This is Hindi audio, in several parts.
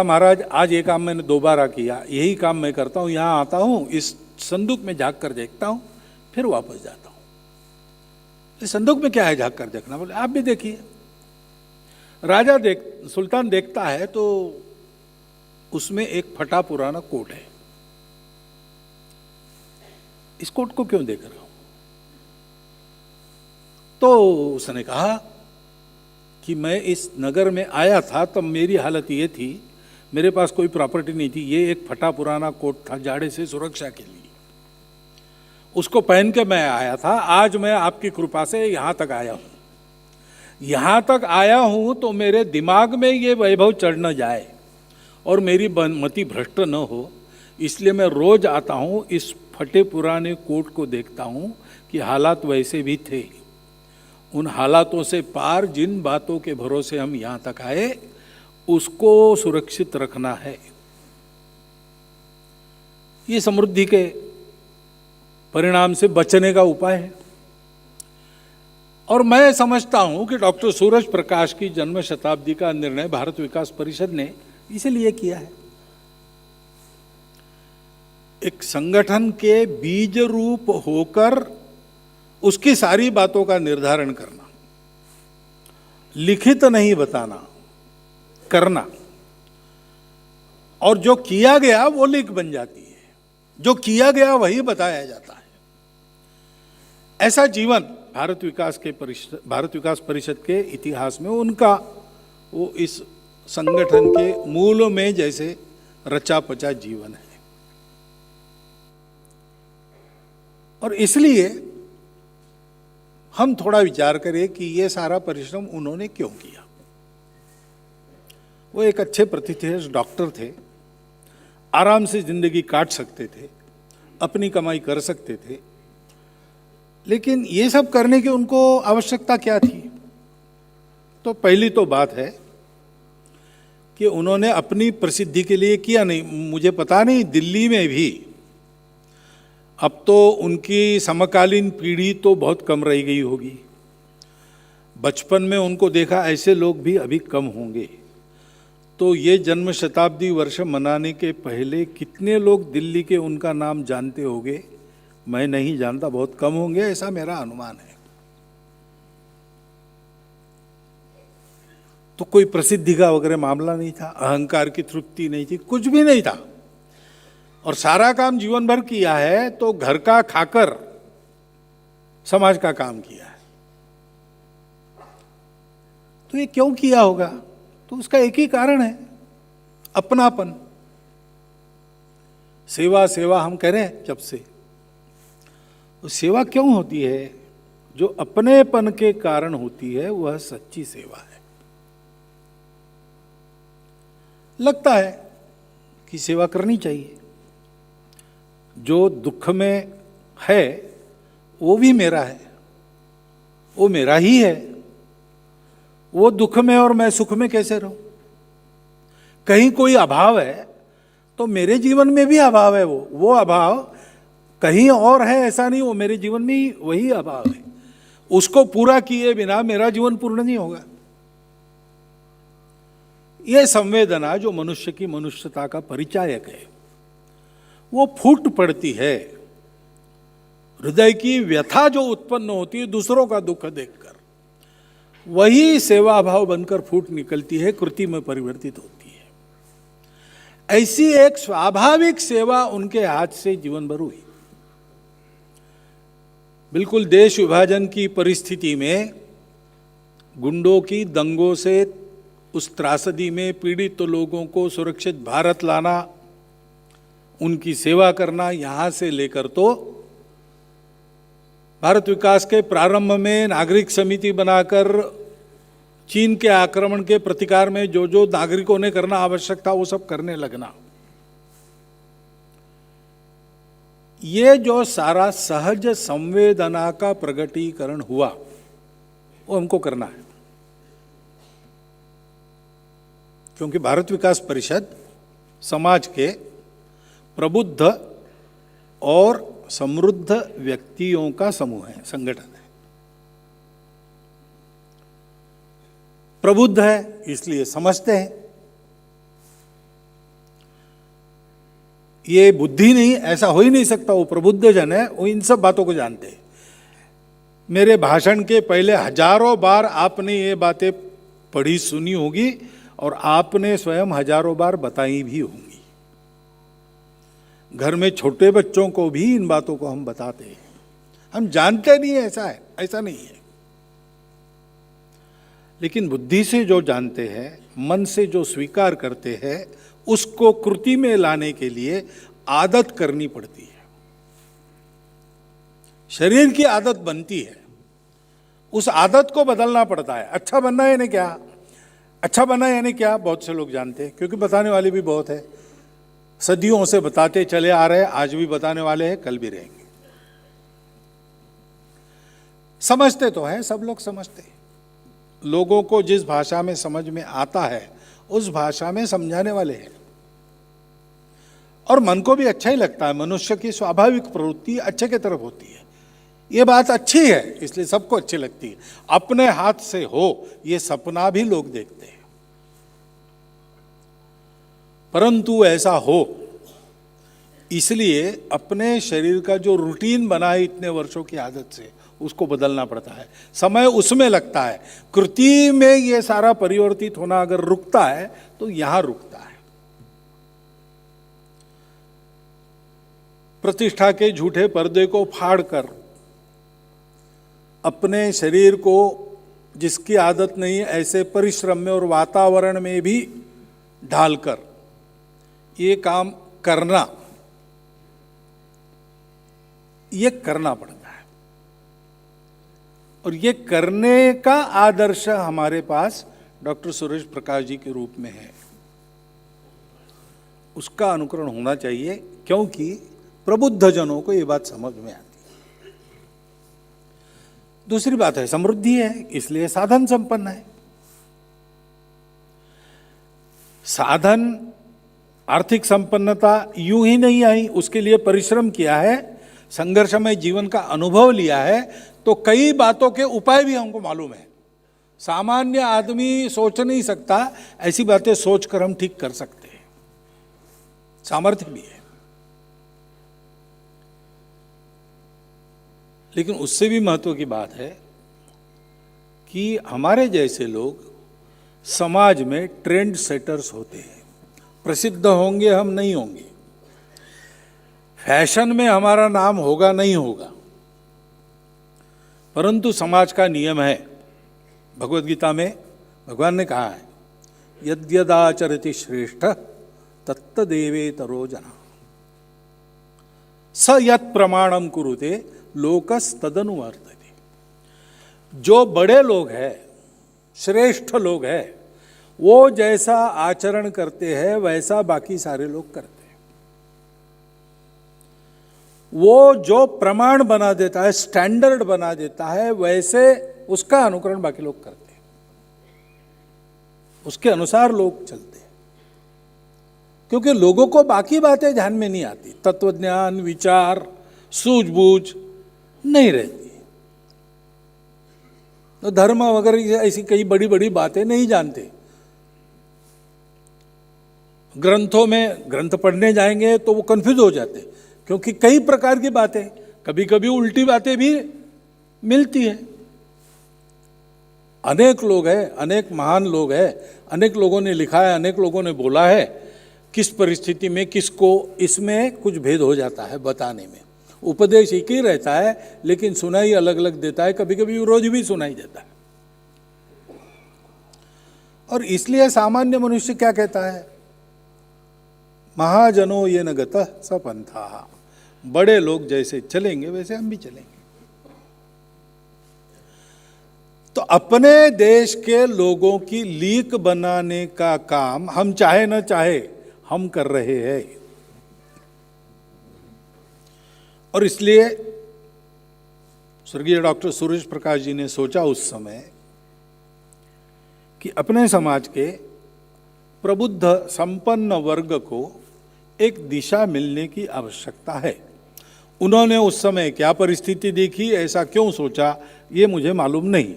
महाराज आज ये काम मैंने दोबारा किया, यही काम मैं करता हूँ, यहाँ आता हूँ, इस संदूक में झाँक कर देखता हूँ, फिर वापस जाता हूँ। इस संदूक में क्या है झाँक कर देखना? बोले आप भी देखिए। सुल्तान देखता है तो उसमें एक फटा पुराना कोट है। इस कोट को क्यों देख रहे हो? तो उसने कहा कि मैं इस नगर में आया था तब मेरी हालत ये थी, मेरे पास कोई प्रॉपर्टी नहीं थी, ये एक फटा पुराना कोट था जाड़े से सुरक्षा के लिए, उसको पहन के मैं आया था। आज मैं आपकी कृपा से यहां तक आया हूं। यहां तक आया हूं तो मेरे दिमाग में ये वैभव चढ़ न जाए और मेरी मति भ्रष्ट न हो, इसलिए मैं रोज आता हूं, इस फटे पुराने कोट को देखता हूं कि हालात वैसे भी थे। उन हालातों से पार जिन बातों के भरोसे हम यहां तक आए उसको सुरक्षित रखना है। ये समृद्धि के परिणाम से बचने का उपाय है। और मैं समझता हूं कि डॉक्टर सूरज प्रकाश की जन्म शताब्दी का निर्णय भारत विकास परिषद ने इसलिए किया है। एक संगठन के बीज रूप होकर उसकी सारी बातों का निर्धारण करना, लिखित नहीं बताना, करना, और जो किया गया वो लिख बन जाती है, जो किया गया वही बताया जाता है। ऐसा जीवन भारत विकास परिषद के इतिहास में उनका वो इस संगठन के मूल में जैसे रचा पचा जीवन है। और इसलिए हम थोड़ा विचार करें कि ये सारा परिश्रम उन्होंने क्यों किया। वो एक अच्छे प्रतिष्ठित डॉक्टर थे, आराम से जिंदगी काट सकते थे, अपनी कमाई कर सकते थे, लेकिन ये सब करने की उनको आवश्यकता क्या थी? तो पहली तो बात है कि उन्होंने अपनी प्रसिद्धि के लिए किया नहीं। मुझे पता नहीं, दिल्ली में भी अब तो उनकी समकालीन पीढ़ी तो बहुत कम रह गई होगी, बचपन में उनको देखा ऐसे लोग भी अभी कम होंगे। तो ये जन्म शताब्दी वर्ष मनाने के पहले कितने लोग दिल्ली के उनका नाम जानते होंगे? मैं नहीं जानता, बहुत कम होंगे, ऐसा मेरा अनुमान है। तो कोई प्रसिद्धि का वगैरह मामला नहीं था, अहंकार की तृप्ति नहीं थी, कुछ भी नहीं था। और सारा काम जीवन भर किया है तो घर का खाकर समाज का काम किया है। तो ये क्यों किया होगा? तो उसका एक ही कारण है, अपनापन। सेवा सेवा हम करें जब से, तो सेवा क्यों होती है? जो अपनेपन के कारण होती है वह सच्ची सेवा है। लगता है कि सेवा करनी चाहिए, जो दुख में है वो भी मेरा है, वो मेरा ही है, वो दुख में और मैं सुख में कैसे रहूं? कहीं कोई अभाव है तो मेरे जीवन में भी अभाव है, वो अभाव कहीं और है ऐसा नहीं, वो मेरे जीवन में ही वही अभाव है। उसको पूरा किए बिना मेरा जीवन पूर्ण नहीं होगा। यह संवेदना जो मनुष्य की मनुष्यता का परिचायक है, वो फूट पड़ती है। हृदय की व्यथा जो उत्पन्न होती है दूसरों का दुख देखकर, वही सेवा भाव बनकर फूट निकलती है, कृति में परिवर्तित होती है। ऐसी एक स्वाभाविक सेवा उनके हाथ से जीवन भर हुई। बिल्कुल देश विभाजन की परिस्थिति में गुंडों की दंगों से उस त्रासदी में पीड़ित लोगों को सुरक्षित भारत लाना, उनकी सेवा करना, यहां से लेकर तो भारत विकास के प्रारंभ में नागरिक समिति बनाकर चीन के आक्रमण के प्रतिकार में जो जो नागरिकों ने करना आवश्यक था वो सब करने लगना, ये जो सारा सहज संवेदना का प्रगटीकरण हुआ वो हमको करना है। क्योंकि भारत विकास परिषद समाज के प्रबुद्ध और समृद्ध व्यक्तियों का समूह है, संगठन है। प्रबुद्ध है इसलिए समझते हैं, ये बुद्धि नहीं, ऐसा हो ही नहीं सकता, वो प्रबुद्ध जन है, वो इन सब बातों को जानते हैं। मेरे भाषण के पहले हजारों बार आपने ये बातें पढ़ी सुनी होगी और आपने स्वयं हजारों बार बताई भी होंगी। घर में छोटे बच्चों को भी इन बातों को हम बताते हैं, हम जानते नहीं है ऐसा है, ऐसा नहीं है। लेकिन बुद्धि से जो जानते हैं, मन से जो स्वीकार करते हैं, उसको कृति में लाने के लिए आदत करनी पड़ती है। शरीर की आदत बनती है, उस आदत को बदलना पड़ता है। अच्छा बनना यानी क्या? अच्छा बनना यानी क्या? बहुत से लोग जानते हैं, क्योंकि बताने वाले भी बहुत है। सदियों से बताते चले आ रहे हैं, आज भी बताने वाले हैं, कल भी रहेंगे। समझते तो है, सब लोग समझते हैं। लोगों को जिस भाषा में समझ में आता है उस भाषा में समझाने वाले हैं, और मन को भी अच्छा ही लगता है। मनुष्य की स्वाभाविक प्रवृत्ति अच्छे की तरफ होती है। ये बात अच्छी है, इसलिए सबको अच्छी लगती है। अपने हाथ से हो ये सपना भी लोग देखते हैं, परंतु ऐसा हो इसलिए अपने शरीर का जो रूटीन बना है इतने वर्षों की आदत से, उसको बदलना पड़ता है। समय उसमें लगता है। कृति में ये सारा परिवर्तित होना अगर रुकता है तो यहां रुकता है। प्रतिष्ठा के झूठे पर्दे को फाड़कर अपने शरीर को, जिसकी आदत नहीं है, ऐसे परिश्रम में और वातावरण में भी ढालकर ये काम करना, ये करना पड़ता है। और ये करने का आदर्श हमारे पास डॉक्टर सुरेश प्रकाश जी के रूप में है। उसका अनुकरण होना चाहिए, क्योंकि प्रबुद्ध जनों को ये बात समझ में आती है। दूसरी बात है, समृद्धि है, इसलिए साधन संपन्न है। साधन, आर्थिक संपन्नता यूं ही नहीं आई, उसके लिए परिश्रम किया है, संघर्षमय जीवन का अनुभव लिया है, तो कई बातों के उपाय भी हमको मालूम है। सामान्य आदमी सोच नहीं सकता, ऐसी बातें सोचकर हम ठीक कर सकते हैं, सामर्थ्य भी है। लेकिन उससे भी महत्व की बात है कि हमारे जैसे लोग समाज में ट्रेंड सेटर्स होते हैं। प्रसिद्ध होंगे हम, नहीं होंगे, फैशन में हमारा नाम होगा नहीं होगा, परंतु समाज का नियम है। भगवद गीता में भगवान ने कहा है, यद्यदाचरति श्रेष्ठ तत्तदेवेतरो जना स यत् प्रमाणम कुरुते लोकस्तदनुवर्तते। जो बड़े लोग हैं, श्रेष्ठ लोग हैं, वो जैसा आचरण करते हैं वैसा बाकी सारे लोग करते हैं। वो जो प्रमाण बना देता है, स्टैंडर्ड बना देता है, वैसे उसका अनुकरण बाकी लोग करते हैं, उसके अनुसार लोग चलते हैं। क्योंकि लोगों को बाकी बातें ध्यान में नहीं आती, तत्वज्ञान, विचार, सूझबूझ नहीं रहती, तो धर्म वगैरह ऐसी कई बड़ी बड़ी बातें नहीं जानते। ग्रंथों में ग्रंथ पढ़ने जाएंगे तो वो कंफ्यूज हो जाते, क्योंकि कई प्रकार की बातें, कभी कभी उल्टी बातें भी मिलती है। अनेक लोग हैं, अनेक महान लोग हैं, अनेक लोगों ने लिखा है, अनेक लोगों ने बोला है, किस परिस्थिति में किसको, इसमें कुछ भेद हो जाता है बताने में। उपदेश एक ही रहता है, लेकिन सुनाई अलग अलग देता है, कभी कभी विरोध भी सुनाई देता है। और इसलिए सामान्य मनुष्य क्या कहता है, महाजनो ये न गतः स पंथा, बड़े लोग जैसे चलेंगे वैसे हम भी चलेंगे। तो अपने देश के लोगों की लीक बनाने का काम हम चाहे न चाहे हम कर रहे हैं। और इसलिए स्वर्गीय डॉक्टर सुरेश प्रकाश जी ने सोचा उस समय कि अपने समाज के प्रबुद्ध संपन्न वर्ग को एक दिशा मिलने की आवश्यकता है। उन्होंने उस समय क्या परिस्थिति देखी, ऐसा क्यों सोचा, ये मुझे मालूम नहीं।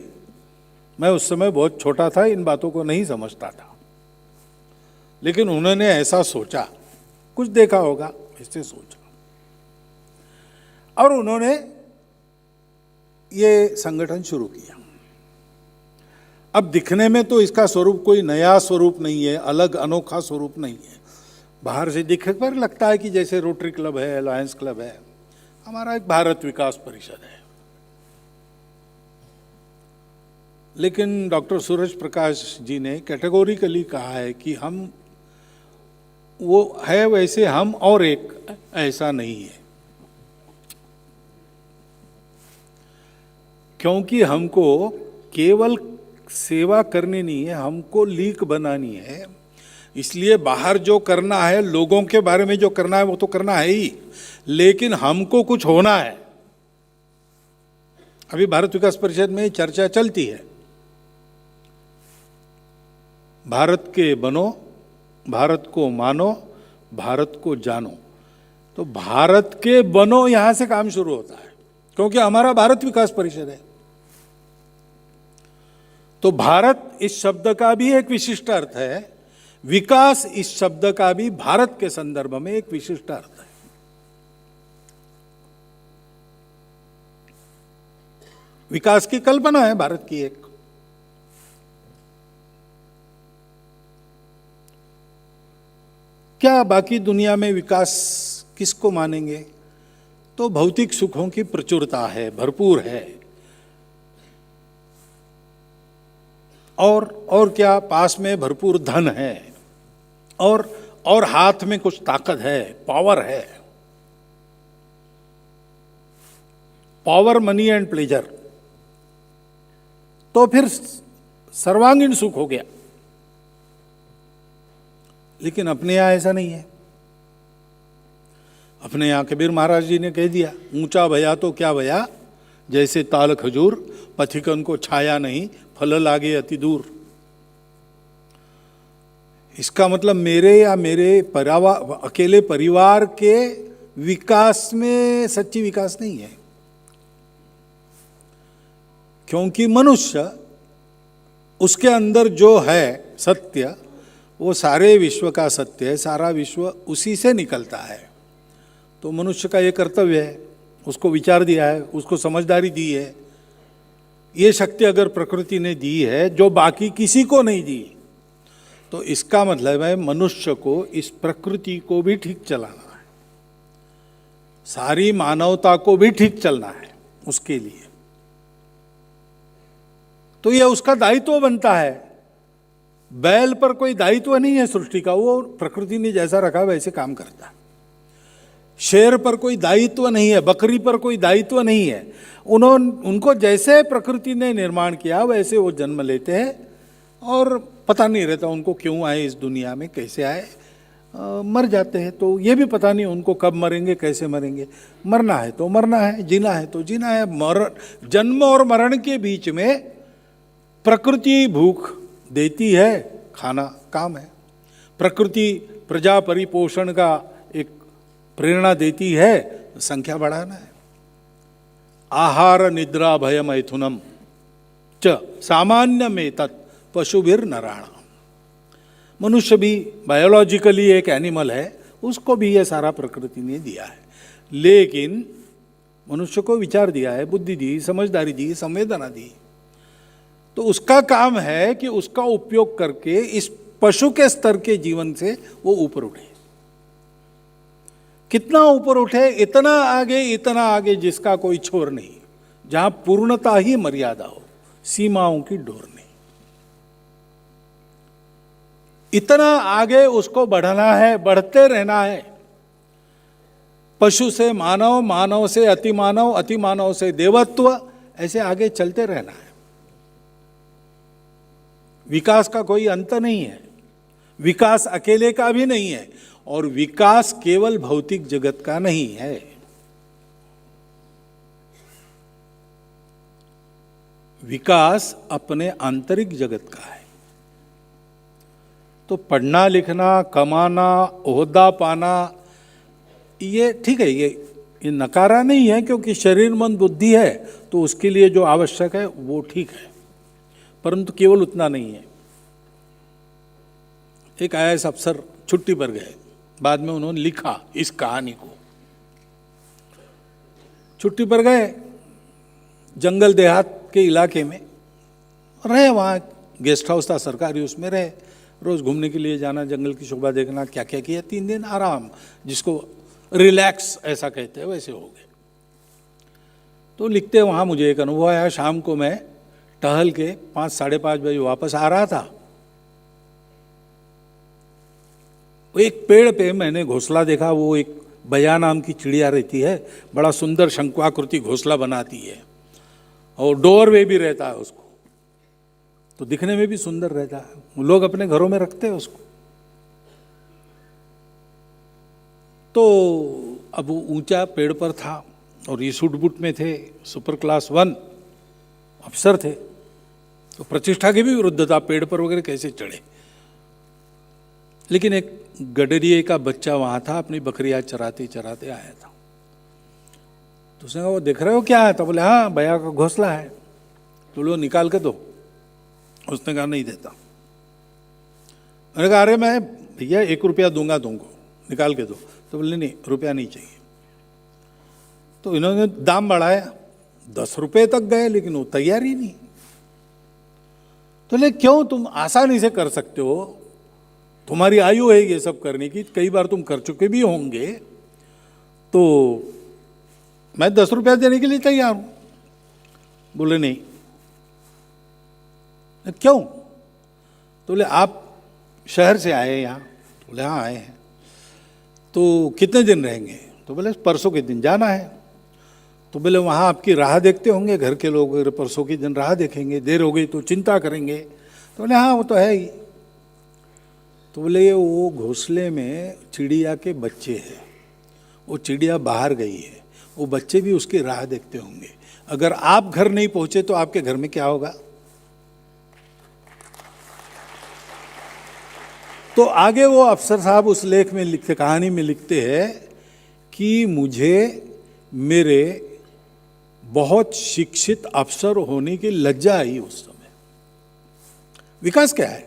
मैं उस समय बहुत छोटा था, इन बातों को नहीं समझता था, लेकिन उन्होंने ऐसा सोचा, कुछ देखा होगा, ऐसे सोचा और उन्होंने ये संगठन शुरू किया। अब दिखने में तो इसका स्वरूप कोई नया स्वरूप नहीं है, अलग अनोखा स्वरूप नहीं है। बाहर से दिखने पर लगता है कि जैसे रोटरी क्लब है, अलायंस क्लब है, हमारा एक भारत विकास परिषद है। लेकिन डॉक्टर सूरज प्रकाश जी ने कैटेगोरिकली कहा है कि हम वो है वैसे, हम और एक ऐसा नहीं है, क्योंकि हमको केवल सेवा करनी नहीं है, हमको लीक बनानी है। इसलिए बाहर जो करना है, लोगों के बारे में जो करना है वो तो करना है ही, लेकिन हमको कुछ होना है। अभी भारत विकास परिषद में चर्चा चलती है, भारत के बनो, भारत को मानो, भारत को जानो। तो भारत के बनो यहां से काम शुरू होता है, क्योंकि हमारा भारत विकास परिषद है। तो भारत इस शब्द का भी एक विशिष्ट अर्थ है, विकास इस शब्द का भी भारत के संदर्भ में एक विशिष्ट अर्थ है। विकास की कल्पना है भारत की एक। क्या बाकी दुनिया में विकास किसको मानेंगे? तो भौतिक सुखों की प्रचुरता है, भरपूर है, और क्या, पास में भरपूर धन है, और हाथ में कुछ ताकत है, पावर है, पावर, मनी एंड प्लेजर, तो फिर सर्वांगीण सुख हो गया। लेकिन अपने यहां ऐसा नहीं है। अपने यहां कबीर महाराज जी ने कह दिया, ऊंचा भया तो क्या भया, जैसे ताल खजूर, पथिकन को छाया नहीं, फल लागे अति दूर। इसका मतलब मेरे या मेरे अकेले परिवार के विकास में सच्ची विकास नहीं है, क्योंकि मनुष्य, उसके अंदर जो है सत्य, वो सारे विश्व का सत्य है, सारा विश्व उसी से निकलता है। तो मनुष्य का ये कर्तव्य है, उसको विचार दिया है, उसको समझदारी दी है। ये शक्ति अगर प्रकृति ने दी है जो बाकी किसी को नहीं दी, तो इसका मतलब है मनुष्य को इस प्रकृति को भी ठीक चलाना है, सारी मानवता को भी ठीक चलना है उसके लिए। तो यह उसका दायित्व बनता है। बैल पर कोई दायित्व नहीं है सृष्टि का, वो प्रकृति ने जैसा रखा वैसे काम करता है। शेर पर कोई दायित्व नहीं है, बकरी पर कोई दायित्व नहीं है। उनको जैसे प्रकृति ने निर्माण किया वैसे वो जन्म लेते हैं, और पता नहीं रहता उनको क्यों आए इस दुनिया में, कैसे आए, मर जाते हैं। तो ये भी पता नहीं उनको कब मरेंगे, कैसे मरेंगे। मरना है तो मरना है, जीना है तो जीना है। जन्म और मरण के बीच में प्रकृति भूख देती है, खाना काम है। प्रकृति प्रजा परिपोषण का एक प्रेरणा देती है, संख्या बढ़ाना है। आहार निद्रा भय मैथुनम च सामान्य में तत् पशुभिर नराणाम। मनुष्य भी बायोलॉजिकली एक एनिमल है, उसको भी यह सारा प्रकृति ने दिया है। लेकिन मनुष्य को विचार दिया है, बुद्धि दी, समझदारी दी, संवेदना दी। तो उसका काम है कि उसका उपयोग करके इस पशु के स्तर के जीवन से वो ऊपर उठे। कितना ऊपर उठे? इतना आगे जिसका कोई छोर नहीं, जहां पूर्णता ही मर्यादा हो, सीमाओं की डोर नहीं। इतना आगे उसको बढ़ना है, बढ़ते रहना है। पशु से मानव, मानव से अति मानव, अति मानव से देवत्व, ऐसे आगे चलते रहना है। विकास का कोई अंत नहीं है, विकास अकेले का भी नहीं है, और विकास केवल भौतिक जगत का नहीं है। विकास अपने आंतरिक जगत का है। तो पढ़ना लिखना, कमाना, ओहदा पाना, ये ठीक है, ये नकारा नहीं है, क्योंकि शरीर मन बुद्धि है तो उसके लिए जो आवश्यक है वो ठीक है, परंतु केवल उतना नहीं है। एक IAS अफसर छुट्टी पर गए, बाद में उन्होंने लिखा इस कहानी को। छुट्टी पर गए, जंगल देहात के इलाके में रहे, वहाँ गेस्ट हाउस था सरकारी, उसमें रहे, रोज घूमने के लिए जाना, जंगल की शोभा देखना, क्या क्या किया। 3 दिन आराम, जिसको रिलैक्स ऐसा कहते हैं, वैसे हो गए। तो लिखते वहाँ मुझे एक अनुभव आया। शाम को मैं टहल के 5 साढ़े 5 बजे वापस आ रहा था। एक पेड़ पे मैंने घोंसला देखा। वो एक बया नाम की चिड़िया रहती है, बड़ा सुंदर शंक्वाकृति घोंसला बनाती है और डोरवे भी रहता है उसको, तो दिखने में भी सुंदर रहता है। लोग अपने घरों में रखते हैं उसको। तो अब वो ऊंचा पेड़ पर था और ये सूट बूट में थे, सुपर क्लास 1 अफसर थे, तो प्रतिष्ठा के भी विरुद्ध था, पेड़ पर वगैरह कैसे चढ़े। लेकिन एक गडरिए का बच्चा वहां था, अपनी बकरियां चराते चराते आया था। तो उसने कहा वो देख रहे हो क्या है? तो बोले हाँ बया का घोंसला है। तो लो निकाल के दो। उसने कहा नहीं देता। मैंने कहा अरे मैं भैया 1 रुपया दूंगा तुमको, निकाल के दो। तो बोले नहीं रुपया नहीं चाहिए। तो इन्होंने दाम बढ़ाया, 10 रुपये तक गए, लेकिन वो तैयार ही नहीं। तो ले क्यों, तुम आसानी से कर सकते हो, तुम्हारी आयु है ये सब करने की, कई बार तुम कर चुके भी होंगे, तो मैं 10 रुपया देने के लिए तैयार हूं। बोले नहीं। क्यों? तो बोले आप शहर से आए यहाँ? तो बोले हाँ आए हैं। तो कितने दिन रहेंगे? तो बोले परसों के दिन जाना है। तो बोले वहाँ आपकी राह देखते होंगे घर के लोग, परसों के दिन राह देखेंगे, देर हो गई तो चिंता करेंगे। तो बोले हाँ वो तो है ही। तो बोले वो घोंसले में चिड़िया के बच्चे हैं, वो चिड़िया बाहर गई है, वो बच्चे भी उसकी राह देखते होंगे। अगर आप घर नहीं पहुंचे तो आपके घर में क्या होगा? तो आगे वो अफसर साहब उस लेख में लिखते, कहानी में लिखते हैं कि मुझे मेरे बहुत शिक्षित अफसर होने की लज्जा आई उस समय। विकास क्या है?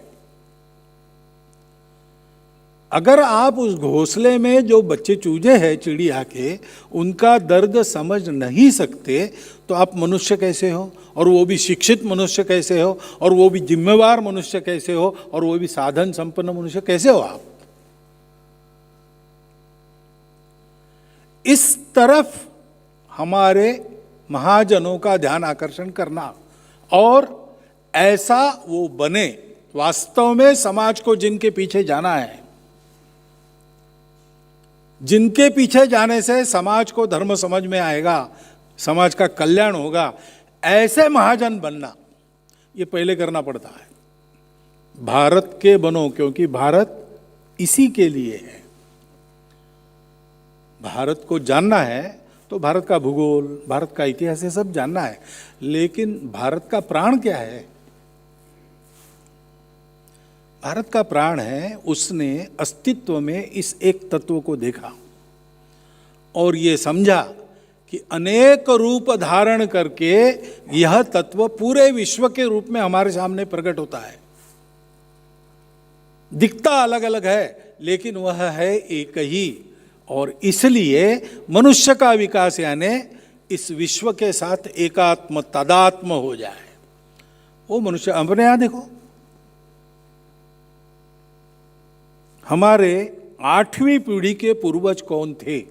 अगर आप उस घोंसले में जो बच्चे चूजे हैं चिड़िया के, उनका दर्द समझ नहीं सकते, तो आप मनुष्य कैसे हो? और वो भी शिक्षित मनुष्य कैसे हो? और वो भी जिम्मेवार मनुष्य कैसे हो? और वो भी साधन संपन्न मनुष्य कैसे हो आप? इस तरफ हमारे महाजनों का ध्यान आकर्षण करना, और ऐसा वो बने वास्तव में समाज को जिनके पीछे जाना है, जिनके पीछे जाने से समाज को धर्म समझ में आएगा, समाज का कल्याण होगा, ऐसे महाजन बनना ये पहले करना पड़ता है। भारत के बनो, क्योंकि भारत इसी के लिए है। भारत को जानना है तो भारत का भूगोल, भारत का इतिहास, ये सब जानना है, लेकिन भारत का प्राण क्या है? भारत का प्राण है, उसने अस्तित्व में इस एक तत्व को देखा और ये समझा कि अनेक रूप धारण करके यह तत्व पूरे विश्व के रूप में हमारे सामने प्रकट होता है। दिखता अलग अलग है, लेकिन वह है एक ही। और इसलिए मनुष्य का विकास यानी इस विश्व के साथ एकात्म तादात्म हो जाए। वो मनुष्य, अपने यहां देखो, हमारे 8वीं पीढ़ी के पूर्वज कौन थे,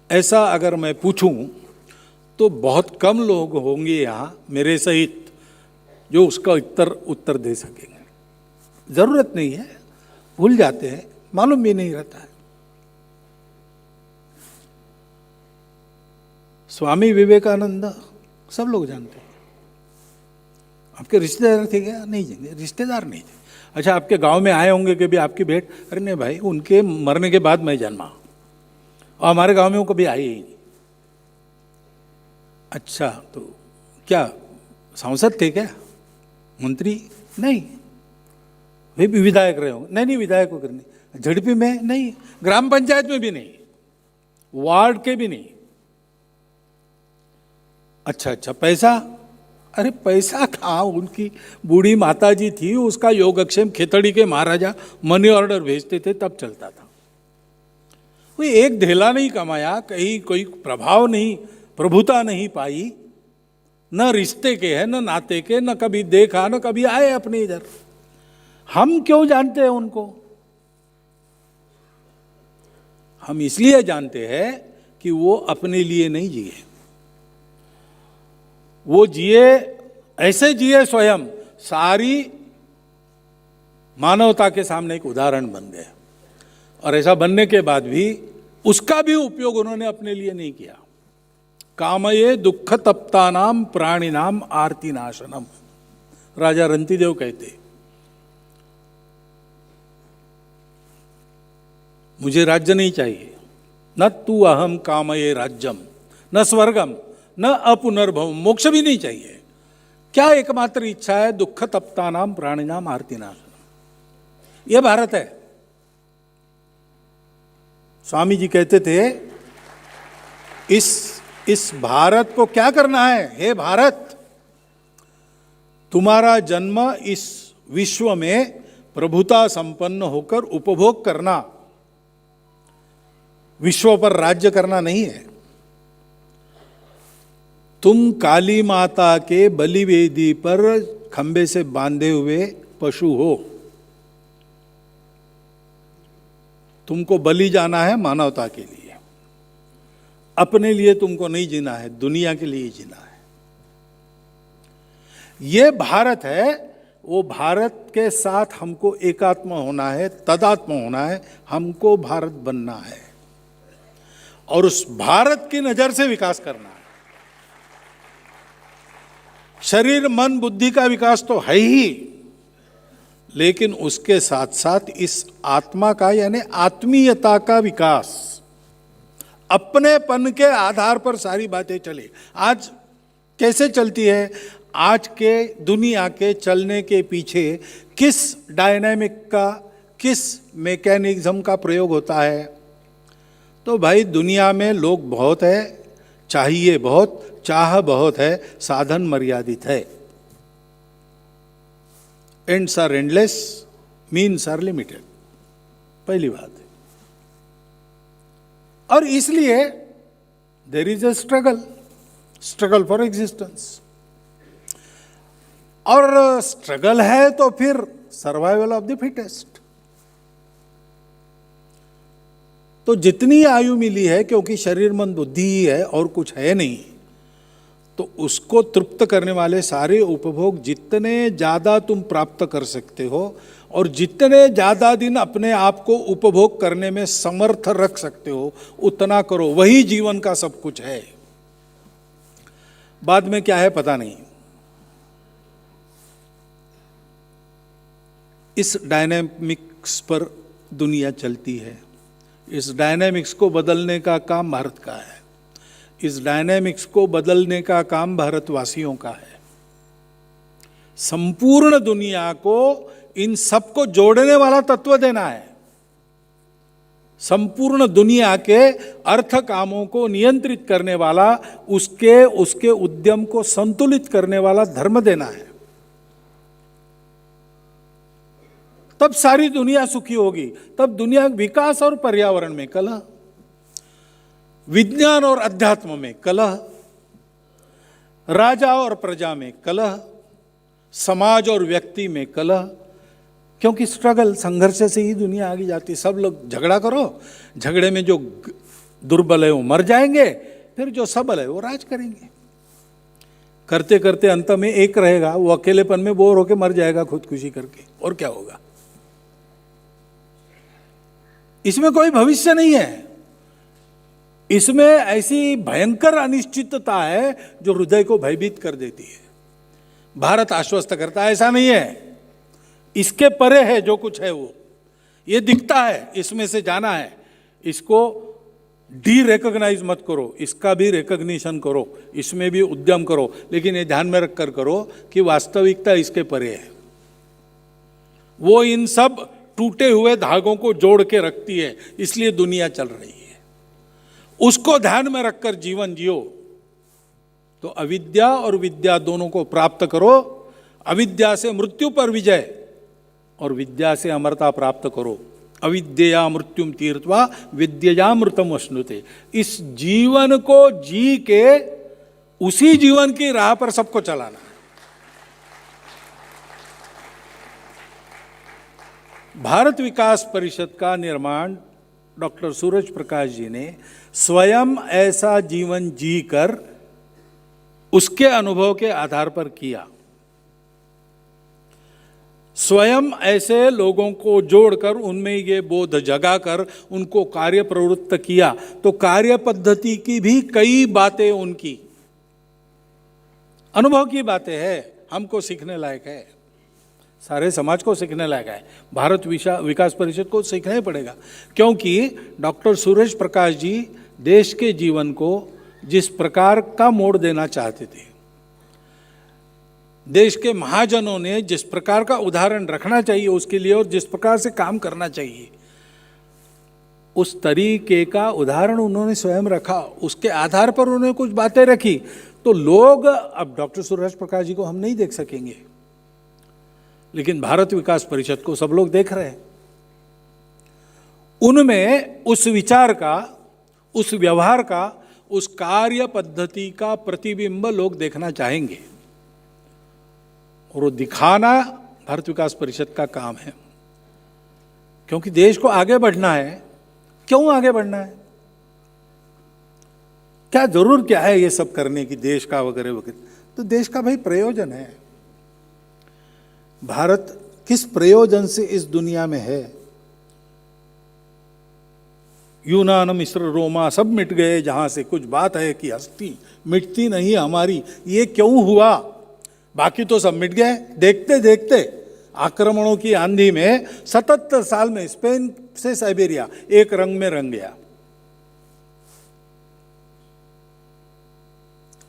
ऐसा अगर मैं पूछूं तो बहुत कम लोग होंगे यहां मेरे सहित जो उसका उत्तर दे सकेंगे। जरूरत नहीं है, भूल जाते हैं, मालूम भी नहीं रहता है। स्वामी विवेकानंद सब लोग जानते हैं। आपके रिश्तेदार थे क्या? नहीं जानते, रिश्तेदार नहीं थे। अच्छा, आपके गांव में आए होंगे कभी आपकी भेंट? अरे नहीं भाई, उनके मरने के बाद मैं जन्मा और हमारे गांव में वो कभी आए ही नहीं। अच्छा, तो क्या सांसद थे क्या? मंत्री? नहीं। वे भी विधायक रहे होंगे? नहीं, विधायक को करने। झड़पी में नहीं, ग्राम पंचायत में भी नहीं, वार्ड के भी नहीं। अच्छा, पैसा? अरे पैसा कहाँ, उनकी बूढ़ी माता जी थी, उसका योगक्षेम खेतड़ी के महाराजा मनी ऑर्डर भेजते थे तब चलता था। कोई एक ढेला नहीं कमाया, कहीं कोई प्रभाव नहीं, प्रभुता नहीं पाई, न रिश्ते के है न नाते के, न कभी देखा न कभी आए अपने इधर। हम क्यों जानते हैं उनको? हम इसलिए जानते हैं कि वो अपने लिए नहीं जिए, वो जिए ऐसे जिए स्वयं, सारी मानवता के सामने एक उदाहरण बन गए। और ऐसा बनने के बाद भी उसका भी उपयोग उन्होंने अपने लिए नहीं किया। कामये दुख तप्तानाम प्राणिनाम आरती नाशनम, राजा रंतिदेव कहते। मुझे राज्य नहीं चाहिए, न तू अहम कामये राज्यम, न स्वर्गम, न अपुनर्भव, मोक्ष भी नहीं चाहिए। क्या एकमात्र इच्छा है? दुख तप्तानाम प्राणिनाम आरती नाशनम। यह भारत है। स्वामी जी कहते थे, इस भारत को क्या करना है? हे भारत, तुम्हारा जन्म इस विश्व में प्रभुता संपन्न होकर उपभोग करना, विश्व पर राज्य करना नहीं है। तुम काली माता के बलिवेदी पर खंबे से बांधे हुए पशु हो। तुमको बलि जाना है मानवता के लिए, अपने लिए तुमको नहीं जीना है, दुनिया के लिए जीना है। ये भारत है। वो भारत के साथ हमको एकात्म होना है, तदात्म होना है, हमको भारत बनना है और उस भारत की नजर से विकास करना है। शरीर मन बुद्धि का विकास तो है ही, लेकिन उसके साथ साथ इस आत्मा का यानी आत्मीयता का विकास, अपनेपन के आधार पर सारी बातें चले। आज कैसे चलती है? आज के दुनिया के चलने के पीछे किस डायनामिक का, किस मैकेनिज्म का प्रयोग होता है? तो भाई, दुनिया में लोग बहुत है, चाहिए बहुत, चाह बहुत है, साधन मर्यादित है। Ends are endless, means are limited, पहली बात है। और इसलिए there is a struggle for existence. और स्ट्रगल है तो फिर सर्वाइवल ऑफ द फिटेस्ट। तो जितनी आयु मिली है, क्योंकि शरीर मन बुद्धि ही है और कुछ है नहीं, तो उसको तृप्त करने वाले सारे उपभोग जितने ज़्यादा तुम प्राप्त कर सकते हो और जितने ज़्यादा दिन अपने आप को उपभोग करने में समर्थ रख सकते हो, उतना करो। वही जीवन का सब कुछ है। बाद में क्या है पता नहीं। इस डायनेमिक्स पर दुनिया चलती है। इस डायनेमिक्स को बदलने का काम भारत का है। इस डायनेमिक्स को बदलने का काम भारतवासियों का है। संपूर्ण दुनिया को इन सबको जोड़ने वाला तत्व देना है। संपूर्ण दुनिया के अर्थ कामों को नियंत्रित करने वाला, उसके उद्यम को संतुलित करने वाला धर्म देना है। तब सारी दुनिया सुखी होगी। तब दुनिया विकास और पर्यावरण में कलह, विज्ञान और अध्यात्म में कलह, राजा और प्रजा में कलह, समाज और व्यक्ति में कलह। क्योंकि स्ट्रगल, संघर्ष से ही दुनिया आगे जाती। सब लोग झगड़ा करो, झगड़े में जो दुर्बल है वो मर जाएंगे, फिर जो सबल है वो राज करेंगे। करते करते अंत में एक रहेगा, वो अकेलेपन में बोर होकर मर जाएगा खुदकुशी करके। और क्या होगा? इसमें कोई भविष्य नहीं है। इसमें ऐसी भयंकर अनिश्चितता है जो हृदय को भयभीत कर देती है। भारत आश्वस्त करता है ऐसा नहीं है, इसके परे है जो कुछ है वो। ये दिखता है, इसमें से जाना है। इसको डी रिकॉग्नाइज मत करो, इसका भी रिकॉग्निशन करो, इसमें भी उद्यम करो, लेकिन ये ध्यान में रखकर करो कि वास्तविकता इसके परे है। वो इन सब टूटे हुए धागों को जोड़ के रखती है, इसलिए दुनिया चल रही है। उसको ध्यान में रखकर जीवन जियो तो अविद्या और विद्या दोनों को प्राप्त करो। अविद्या से मृत्यु पर विजय और विद्या से अमरता प्राप्त करो। अविद्यया मृत्युम तीर्थवा विद्ययामृतम अश्नुते। इस जीवन को जी के उसी जीवन की राह पर सबको चलाना है। भारत विकास परिषद का निर्माण डॉक्टर सूरज प्रकाश जी ने स्वयं ऐसा जीवन जीकर उसके अनुभव के आधार पर किया। स्वयं ऐसे लोगों को जोड़कर उनमें ये बोध जगाकर उनको कार्य प्रवृत्त किया। तो कार्य पद्धति की भी कई बातें उनकी अनुभव की बातें हैं, हमको सीखने लायक है, सारे समाज को सीखने लायक है। भारत विकास परिषद को सीखना ही पड़ेगा, क्योंकि डॉक्टर सूरज प्रकाश जी देश के जीवन को जिस प्रकार का मोड़ देना चाहते थे, देश के महाजनों ने जिस प्रकार का उदाहरण रखना चाहिए उसके लिए और जिस प्रकार से काम करना चाहिए, उस तरीके का उदाहरण उन्होंने स्वयं रखा। उसके आधार पर उन्होंने कुछ बातें रखी। तो लोग, अब डॉक्टर सूरज प्रकाश जी को हम नहीं देख सकेंगे, लेकिन भारत विकास परिषद को सब लोग देख रहे हैं। उनमें उस विचार का, उस व्यवहार का, उस कार्य पद्धति का प्रतिबिंब लोग देखना चाहेंगे और वो दिखाना भारत विकास परिषद का काम है। क्योंकि देश को आगे बढ़ना है। क्यों आगे बढ़ना है? क्या जरूर क्या है ये सब करने की, देश का वगैरह वगैरह? तो देश का भाई प्रयोजन है। भारत किस प्रयोजन से इस दुनिया में है? यूनान, मिस्र, रोमा सब मिट गए, जहां से कुछ बात है कि हस्ती मिटती नहीं हमारी। ये क्यों हुआ? बाकी तो सब मिट गए। देखते देखते आक्रमणों की आंधी में 77 साल में स्पेन से साइबेरिया एक रंग में रंग गया।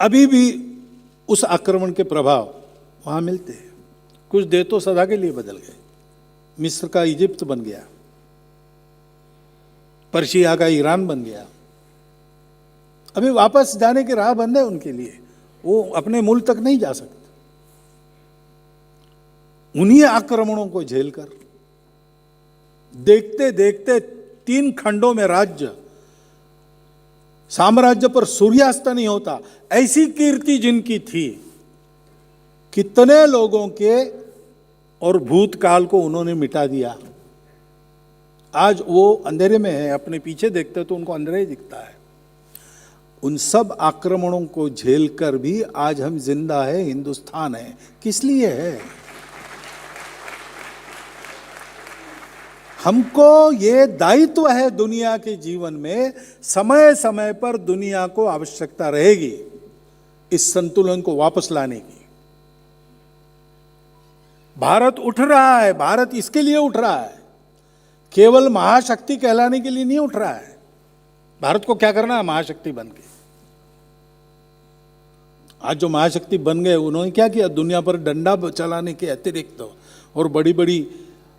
अभी भी उस आक्रमण के प्रभाव वहां मिलते हैं। कुछ देर तो सदा के लिए बदल गए। मिस्र का इजिप्ट बन गया, पर्शिया का ईरान बन गया। अभी वापस जाने की राह बंद है उनके लिए, वो अपने मूल तक नहीं जा सकते। उन्हीं आक्रमणों को झेलकर देखते देखते 3 खंडों में राज्य, साम्राज्य पर सूर्यास्त नहीं होता, ऐसी कीर्ति जिनकी थी, कितने लोगों के और भूतकाल को उन्होंने मिटा दिया। आज वो अंधेरे में है, अपने पीछे देखते तो उनको अंधेरा ही दिखता है। उन सब आक्रमणों को झेलकर भी आज हम जिंदा है, हिंदुस्तान है। किस लिए है? हमको ये दायित्व है दुनिया के जीवन में, समय समय पर दुनिया को आवश्यकता रहेगी इस संतुलन को वापस लाने की। भारत उठ रहा है, भारत इसके लिए उठ रहा है, केवल महाशक्ति कहलाने के लिए नहीं उठ रहा है। भारत को क्या करना है? महाशक्ति बन के। आज जो महाशक्ति बन गए उन्होंने क्या किया? दुनिया पर डंडा चलाने के अतिरिक्त और बड़ी बड़ी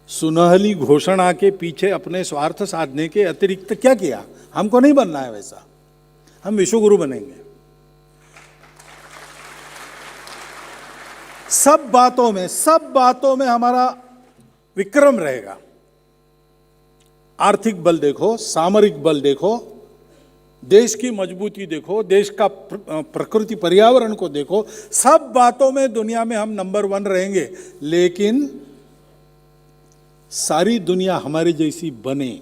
सुनहली घोषणा के पीछे अपने स्वार्थ साधने के अतिरिक्त क्या किया? हमको नहीं बनना है वैसा, हम विश्वगुरु बनेंगे। सब बातों में हमारा विक्रम रहेगा। आर्थिक बल देखो, सामरिक बल देखो, देश की मजबूती देखो, देश का प्रकृति पर्यावरण को देखो, सब बातों में दुनिया में हम नंबर 1 रहेंगे। लेकिन सारी दुनिया हमारे जैसी बने,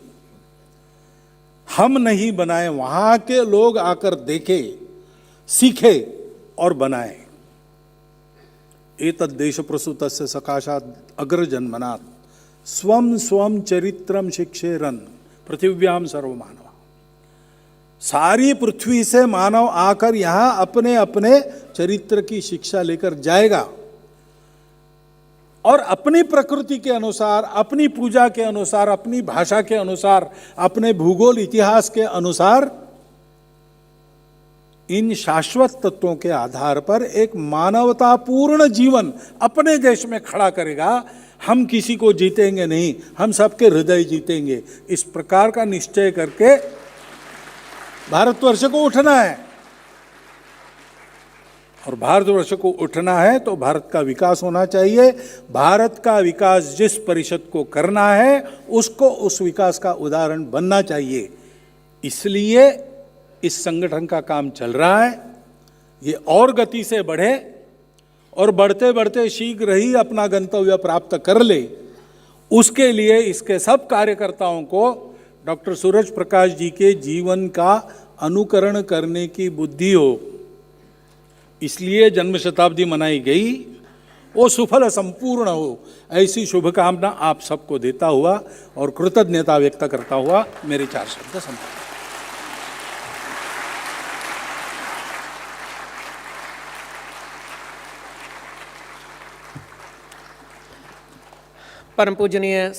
हम नहीं बनाए, वहां के लोग आकर देखे, सीखे और बनाए। एतद् देश प्रसूतस्य सकाशात् अग्रजन्मनात् स्वम स्वम चरित्रम शिक्षेरन पृथिव्याम सर्वमानव। सारी पृथ्वी से मानव आकर यहां अपने अपने चरित्र की शिक्षा लेकर जाएगा और अपनी प्रकृति के अनुसार, अपनी पूजा के अनुसार, अपनी भाषा के अनुसार, अपने भूगोल इतिहास के अनुसार इन शाश्वत तत्वों के आधार पर एक मानवतापूर्ण जीवन अपने देश में खड़ा करेगा। हम किसी को जीतेंगे नहीं, हम सबके हृदय जीतेंगे। इस प्रकार का निश्चय करके भारतवर्ष को उठना है। और भारतवर्ष को उठना है तो भारत का विकास होना चाहिए। भारत का विकास जिस परिषद को करना है उसको उस विकास का उदाहरण बनना चाहिए। इसलिए इस संगठन का काम चल रहा है, ये और गति से बढ़े और बढ़ते बढ़ते शीघ्र ही अपना गंतव्य प्राप्त कर ले। उसके लिए इसके सब कार्यकर्ताओं को डॉक्टर सूरज प्रकाश जी के जीवन का अनुकरण करने की बुद्धि हो, इसलिए जन्म शताब्दी मनाई गई, वो सुफल संपूर्ण हो, ऐसी शुभकामना आप सबको देता हुआ और कृतज्ञता व्यक्त करता हुआ मेरे 4 शब्द समाप्त। परम पूजनीय